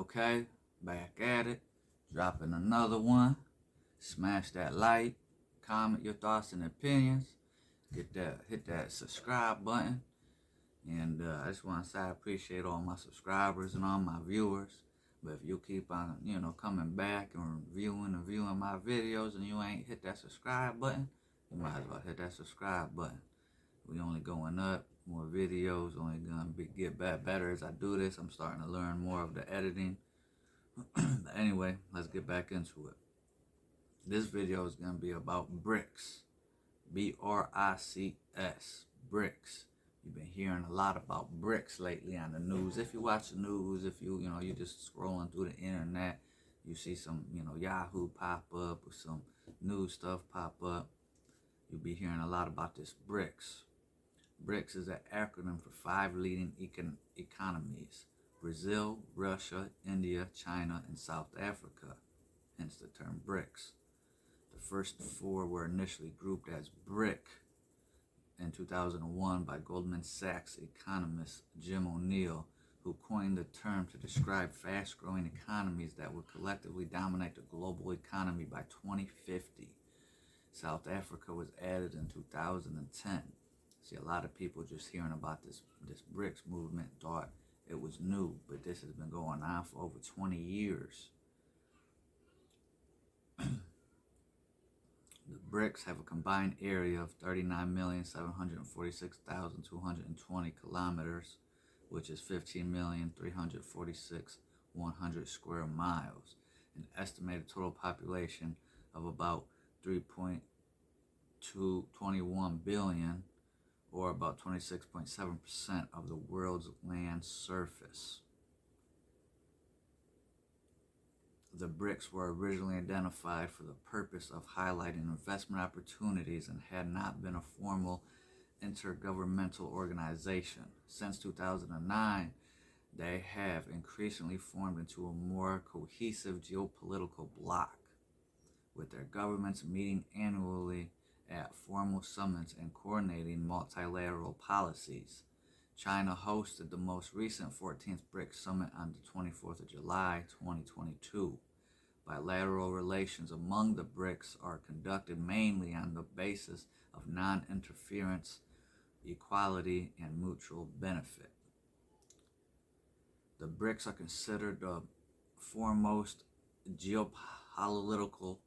Okay, back at it, dropping another one. Smash that like, comment your thoughts and opinions. Hit that subscribe button. And I just want to say I appreciate all my subscribers and all my viewers. But if you keep on, coming back and reviewing my videos and you ain't hit that subscribe button, you might as well hit that subscribe button. We only going up, more videos, only gonna get better as I do this. I'm starting to learn more of the editing. But anyway, let's get back into it. This video is gonna be about BRICS, BRICS, BRICS. You've been hearing a lot about BRICS lately on the news. If you watch the news, if you're just scrolling through the internet, you see some, Yahoo pop up or some news stuff pop up. You'll be hearing a lot about this BRICS. BRICS is an acronym for 5 leading economies: Brazil, Russia, India, China, and South Africa, hence the term BRICS. The first 4 were initially grouped as BRIC in 2001 by Goldman Sachs economist Jim O'Neill, who coined the term to describe fast-growing economies that would collectively dominate the global economy by 2050. South Africa was added in 2010. See, a lot of people just hearing about this BRICS movement thought it was new, but this has been going on for over 20 years. The BRICS have a combined area of 39,746,220 kilometers, which is 15,346,100 square miles, an estimated total population of about 3.221 billion, or about 26.7% of the world's land surface. The BRICS were originally identified for the purpose of highlighting investment opportunities and had not been a formal intergovernmental organization. Since 2009, they have increasingly formed into a more cohesive geopolitical bloc, with their governments meeting annually at formal summits and coordinating multilateral policies. China hosted the most recent 14th BRICS summit on the 24th of July, 2022. Bilateral relations among the BRICS are conducted mainly on the basis of non-interference, equality, and mutual benefit. The BRICS are considered the foremost geopolitical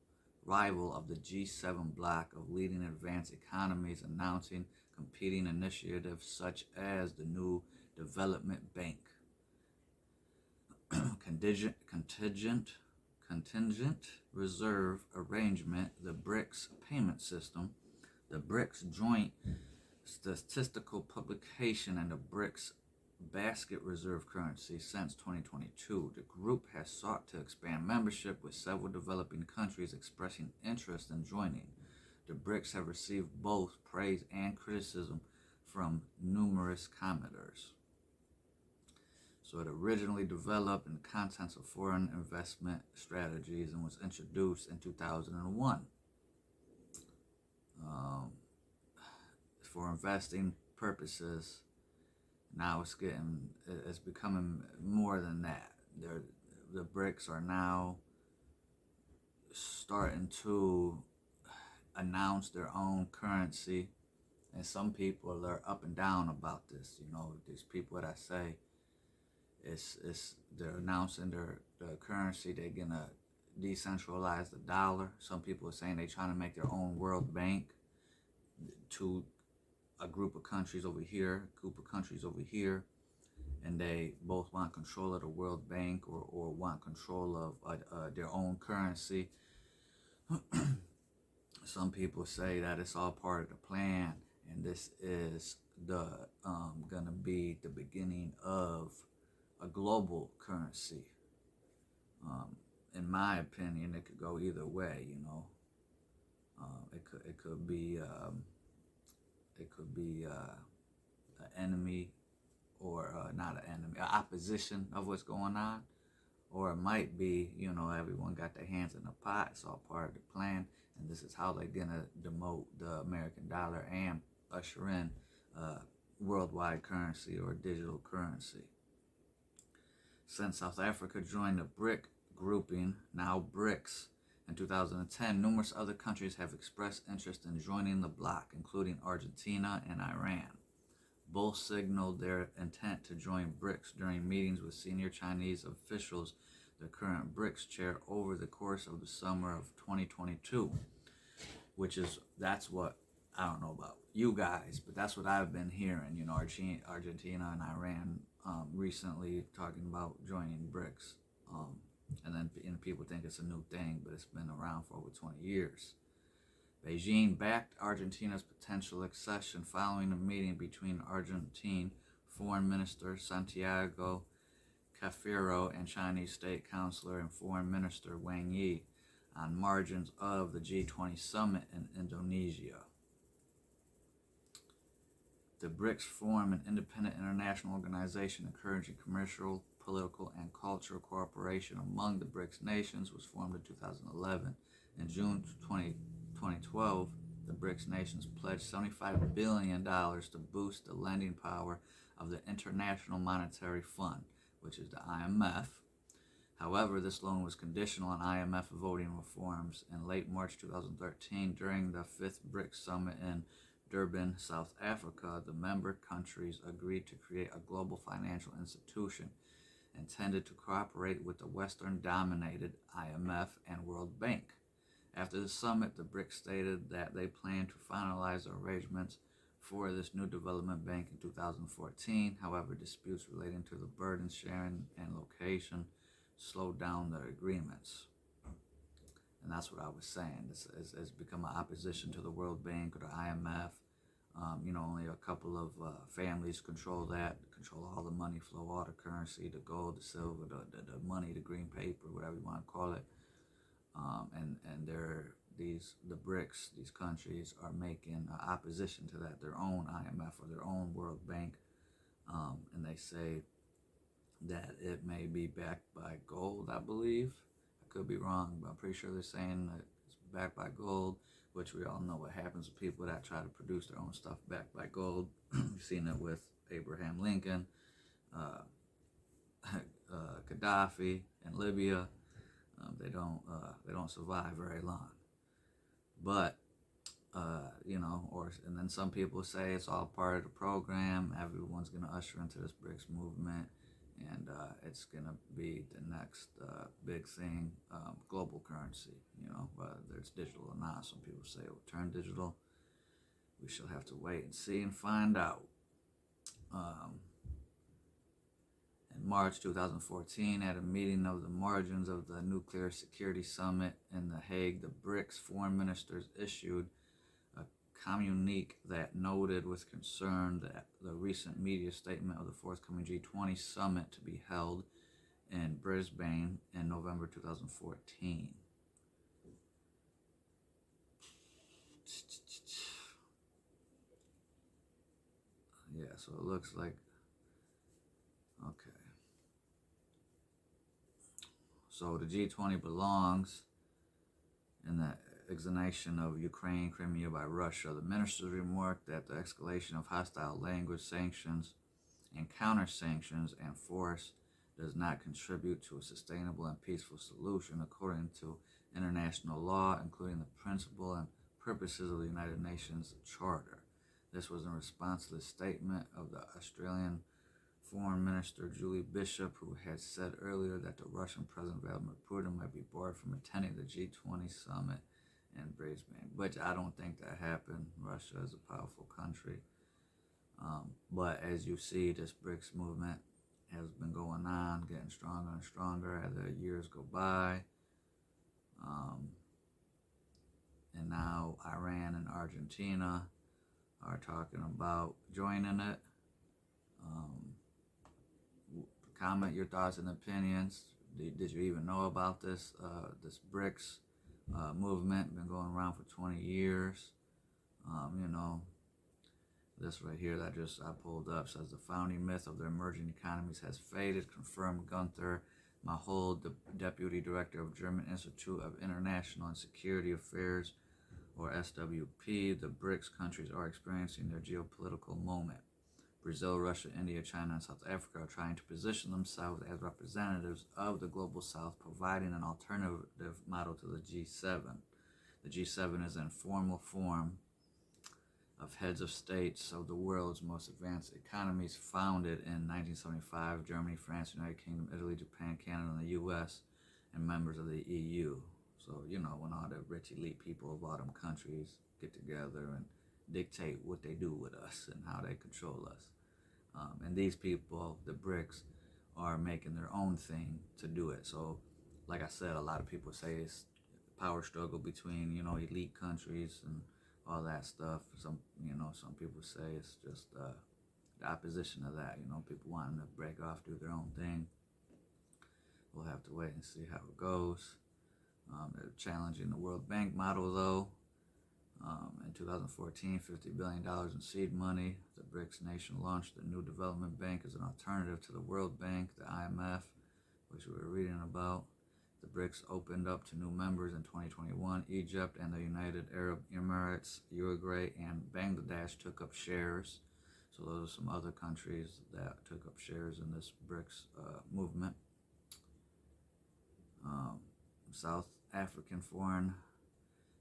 rival of the G7 bloc of leading advanced economies, announcing competing initiatives such as the new Development Bank, Contingent Reserve Arrangement, the BRICS Payment System, the BRICS Joint Statistical Publication, and the BRICS Basket Reserve Currency. Since 2022, the group has sought to expand membership, with several developing countries expressing interest in joining. The BRICS have received both praise and criticism from numerous commenters. So it originally developed in the contents of foreign investment strategies and was introduced in 2001 for investing purposes. Now it's becoming more than that. The BRICS are now starting to announce their own currency, and some people are up and down about this. These people that I say they're announcing their currency. They're gonna decentralize the dollar. Some people are saying they're trying to make their own world bank to a group of countries over here, and they both want control of the World Bank or want control of their own currency. Some people say that it's all part of the plan, and this is gonna be the beginning of a global currency. In my opinion, it could go either way. It could be an enemy, or not an enemy, an opposition of what's going on, or it might be, everyone got their hands in the pot. It's all part of the plan, and this is how they're gonna demote the American dollar and usher in worldwide currency or digital currency. Since South Africa joined the BRIC grouping, now BRICS, in 2010, numerous other countries have expressed interest in joining the bloc, including Argentina and Iran. Both signaled their intent to join BRICS during meetings with senior Chinese officials, the current BRICS chair, over the course of the summer of 2022, that's what, I don't know about you guys, but that's what I've been hearing, Argentina and Iran recently talking about joining BRICS. And then people think it's a new thing, but it's been around for over 20 years. Beijing backed Argentina's potential accession following a meeting between Argentine Foreign Minister Santiago Cafiero and Chinese State Councilor and Foreign Minister Wang Yi on margins of the G20 summit in Indonesia. The BRICS form an independent international organization encouraging commercial, political, and cultural cooperation among the BRICS nations. Was formed in 2011. In June 2012, the BRICS nations pledged $75 billion to boost the lending power of the International Monetary Fund, which is the IMF. However, this loan was conditional on IMF voting reforms. In late March 2013, during the 5th BRICS summit in Durban, South Africa, the member countries agreed to create a global financial institution intended to cooperate with the Western-dominated IMF and World Bank. After the summit, the BRICS stated that they plan to finalize arrangements for this new development bank in 2014. However, disputes relating to the burden sharing and location slowed down the agreements. And that's what I was saying. This has become an opposition to the World Bank or the IMF. Only a couple of families control all the money flow, all the currency, the gold, the silver, the money, the green paper, whatever you want to call it. And the BRICS, these countries are making opposition to that, their own IMF or their own World Bank. And they say that it may be backed by gold, I believe. I could be wrong, but I'm pretty sure they're saying that it's backed by gold, which we all know what happens with people that try to produce their own stuff backed by gold. We've seen it with Abraham Lincoln, Gaddafi in Libya. They don't survive very long. But and then some people say it's all part of the program. Everyone's going to usher into this BRICS movement, and it's going to be the next big thing, global currency, whether it's digital or not. Some people say it will turn digital. We shall have to wait and see and find out. In March 2014, at a meeting of the margins of the Nuclear Security Summit in The Hague, the BRICS foreign ministers issued a communique that noted with concern that the recent media statement of the forthcoming G20 summit to be held in Brisbane in November 2014. Yeah, so it looks like, okay. So the G20 belongs in the annexation of Ukraine, Crimea by Russia. The ministers remarked that the escalation of hostile language, sanctions, and counter-sanctions and force does not contribute to a sustainable and peaceful solution according to international law, including the principle and purposes of the United Nations Charter. This was in response to the statement of the Australian Foreign Minister Julie Bishop, who had said earlier that the Russian President Vladimir Putin might be barred from attending the G20 summit in Brisbane, which I don't think that happened. Russia is a powerful country. But as you see, this BRICS movement has been going on, getting stronger and stronger as the years go by. And now Iran and Argentina are talking about joining it. Comment your thoughts and opinions. Did you even know about this BRICS movement? Been going around for 20 years. This right here that I pulled up says the founding myth of the emerging economies has faded, confirmed Gunther Mahol, the Deputy Director of German Institute of International and Security Affairs, or SWP. The BRICS countries are experiencing their geopolitical moment. Brazil, Russia, India, China, and South Africa are trying to position themselves as representatives of the global South, providing an alternative model to the G7. The G7 is an informal form of heads of states of the world's most advanced economies, founded in 1975, Germany, France, United Kingdom, Italy, Japan, Canada, and the U.S., and members of the EU. So, you know, when all the rich elite people of all them countries get together and dictate what they do with us and how they control us. And these people, the BRICS, are making their own thing to do it. So, like I said, a lot of people say it's a power struggle between, you know, elite countries and all that stuff. Some people say it's just the opposition of that. You know, people wanting to break off, do their own thing. We'll have to wait and see how it goes. They're challenging the World Bank model, though. In 2014, $50 billion in seed money. The BRICS nation launched the new development bank as an alternative to the World Bank, the IMF, which we were reading about. The BRICS opened up to new members in 2021. Egypt and the United Arab Emirates, Uruguay, and Bangladesh took up shares. So those are some other countries that took up shares in this BRICS movement. South African Foreign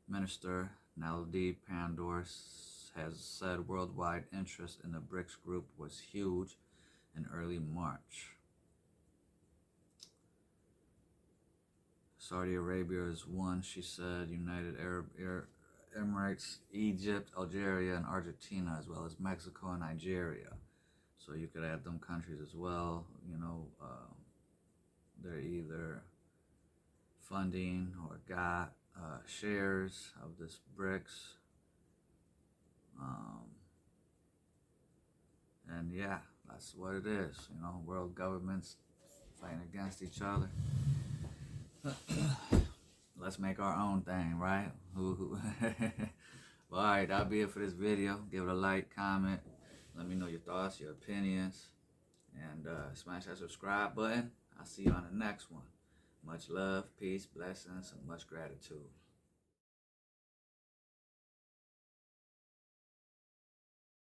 Minister Naledi Pandor has said worldwide interest in the BRICS group was huge in early March. Saudi Arabia is one, she said, United Arab Emirates, Egypt, Algeria, and Argentina, as well as Mexico and Nigeria. So you could add them countries as well. You know, they're either funding or got shares of this BRICS. And yeah, that's what it is. You know, world governments fighting against each other. Let's make our own thing, right? Well, alright, that'll be it for this video. Give it a like, comment. Let me know your thoughts, your opinions. And smash that subscribe button. I'll see you on the next one. Much love, peace, blessings, and much gratitude.